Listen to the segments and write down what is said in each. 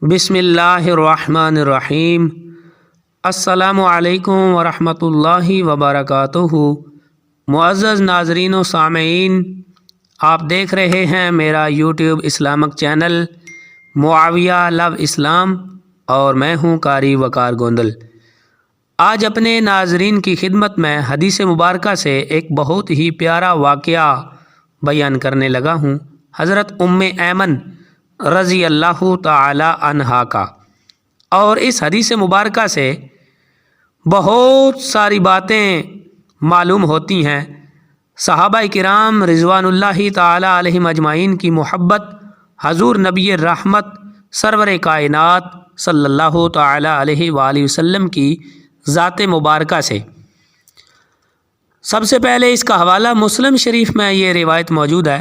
بسم اللہ الرحمن الرحیم۔ السلام علیکم ورحمۃ اللہ وبرکاتہ۔ معزز ناظرین و سامعین، آپ دیکھ رہے ہیں میرا یوٹیوب اسلامک چینل معاویہ لو اسلام، اور میں ہوں قاری وقار گوندل۔ آج اپنے ناظرین کی خدمت میں حدیث مبارکہ سے ایک بہت ہی پیارا واقعہ بیان کرنے لگا ہوں، حضرت ام ایمن رضی اللہ تعالی عنہا کا۔ اور اس حدیث مبارکہ سے بہت ساری باتیں معلوم ہوتی ہیں۔ صحابہ کرام رضوان اللہ تعالی علیہم اجمعین کی محبت حضور نبی رحمت سرور کائنات صلی اللہ تعالی علیہ وآلہ وسلم کی ذات مبارکہ سے۔ سب سے پہلے اس کا حوالہ مسلم شریف میں یہ روایت موجود ہے،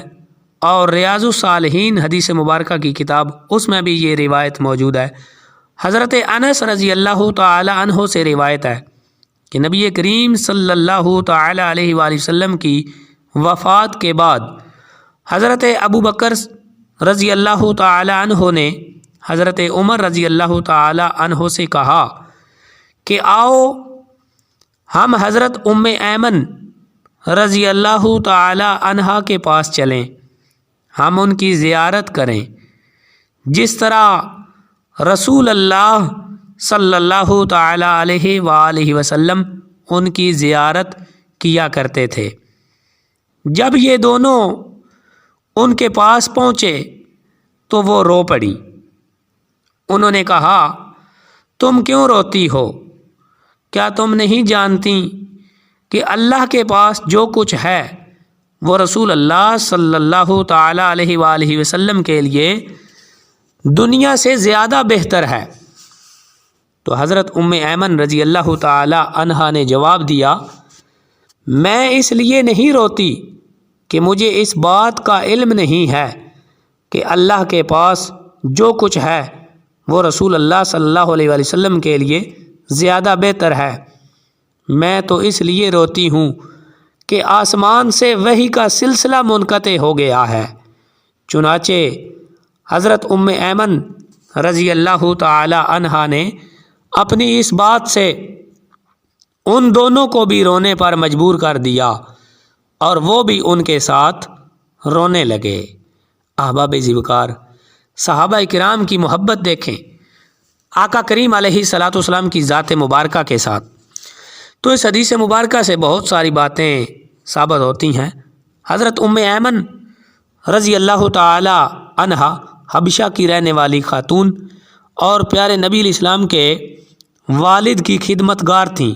اور ریاض الصالحین حدیث مبارکہ کی کتاب، اس میں بھی یہ روایت موجود ہے۔ حضرت انس رضی اللہ تعالی عنہ سے روایت ہے کہ نبی کریم صلی اللہ تعالی علیہ وآلہ وسلم کی وفات کے بعد حضرت ابو بکر رضی اللہ تعالی عنہ نے حضرت عمر رضی اللہ تعالی عنہ سے کہا کہ آؤ ہم حضرت ام ایمن رضی اللہ تعالی عنہا کے پاس چلیں، ہم ان کی زیارت کریں، جس طرح رسول اللہ صلی اللہ تعالی علیہ وآلہ وسلم ان کی زیارت کیا کرتے تھے۔ جب یہ دونوں ان کے پاس پہنچے تو وہ رو پڑی۔ انہوں نے کہا، تم کیوں روتی ہو؟ کیا تم نہیں جانتی کہ اللہ کے پاس جو کچھ ہے وہ رسول اللہ صلی اللہ تعالی علیہ وآلہ وسلم کے لیے دنیا سے زیادہ بہتر ہے؟ تو حضرت ام ایمن رضی اللہ تعالی عنہا نے جواب دیا، میں اس لیے نہیں روتی کہ مجھے اس بات کا علم نہیں ہے کہ اللہ کے پاس جو کچھ ہے وہ رسول اللہ صلی اللہ علیہ وآلہ وسلم کے لیے زیادہ بہتر ہے۔ میں تو اس لیے روتی ہوں کہ آسمان سے وحی کا سلسلہ منقطع ہو گیا ہے۔ چنانچہ حضرت ام ایمن رضی اللہ تعالی عنہا نے اپنی اس بات سے ان دونوں کو بھی رونے پر مجبور کر دیا، اور وہ بھی ان کے ساتھ رونے لگے۔ احباب ذوقار، صحابہ کرام کی محبت دیکھیں آقا کریم علیہ الصلاۃ والسلام کی ذات مبارکہ کے ساتھ۔ تو اس حدیث مبارکہ سے بہت ساری باتیں ثابت ہوتی ہیں۔ حضرت ام ایمن رضی اللہ تعالی عنہا حبشہ کی رہنے والی خاتون اور پیارے نبی علیہ السلام کے والد کی خدمت گار تھیں۔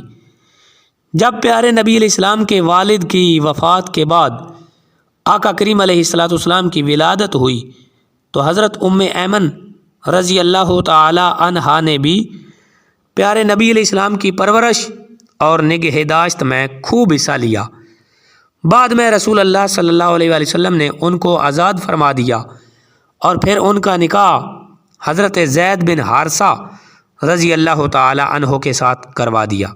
جب پیارے نبی علیہ السلام کے والد کی وفات کے بعد آقا کریم علیہ الصلاۃ والسلام کی ولادت ہوئی تو حضرت ام ایمن رضی اللہ تعالی عنہا نے بھی پیارے نبی علیہ السلام کی پرورش اور نگہداشت میں خوب حصہ لیا۔ بعد میں رسول اللہ صلی اللہ علیہ وآلہ وسلم نے ان کو آزاد فرما دیا، اور پھر ان کا نکاح حضرت زید بن حارثہ رضی اللہ تعالی عنہ کے ساتھ کروا دیا۔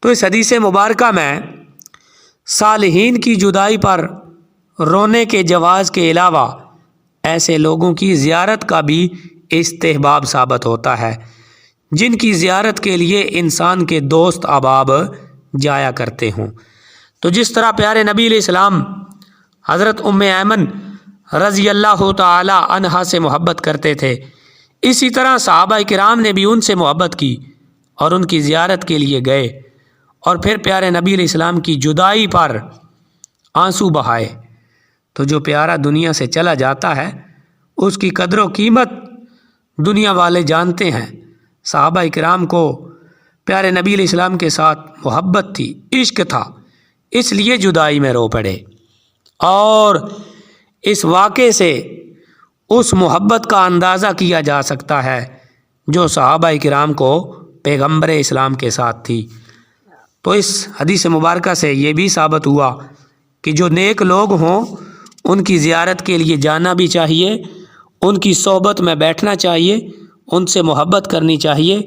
تو اس حدیث مبارکہ میں صالحین کی جدائی پر رونے کے جواز کے علاوہ ایسے لوگوں کی زیارت کا بھی استحباب ثابت ہوتا ہے جن کی زیارت کے لیے انسان کے دوست احباب جایا کرتے ہوں۔ تو جس طرح پیارے نبی علیہ السلام حضرت ام ایمن رضی اللہ تعالی عنہا سے محبت کرتے تھے، اسی طرح صحابہ کرام نے بھی ان سے محبت کی اور ان کی زیارت کے لیے گئے، اور پھر پیارے نبی علیہ السلام کی جدائی پر آنسو بہائے۔ تو جو پیارا دنیا سے چلا جاتا ہے اس کی قدر و قیمت دنیا والے جانتے ہیں۔ صحابہ کرام کو پیارے نبی علیہ السلام کے ساتھ محبت تھی، عشق تھا، اس لیے جدائی میں رو پڑے۔ اور اس واقعے سے اس محبت کا اندازہ کیا جا سکتا ہے جو صحابہ کرام کو پیغمبر اسلام کے ساتھ تھی۔ تو اس حدیث مبارکہ سے یہ بھی ثابت ہوا کہ جو نیک لوگ ہوں ان کی زیارت کے لیے جانا بھی چاہیے، ان کی صحبت میں بیٹھنا چاہیے، ان سے محبت کرنی چاہیے،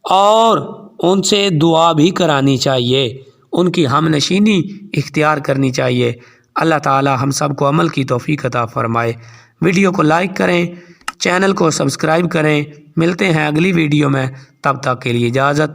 اور ان سے دعا بھی کرانی چاہیے، ان کی ہم نشینی اختیار کرنی چاہیے۔ اللہ تعالی ہم سب کو عمل کی توفیق عطا فرمائے۔ ویڈیو کو لائک کریں، چینل کو سبسکرائب کریں۔ ملتے ہیں اگلی ویڈیو میں، تب تک کے لیے اجازت۔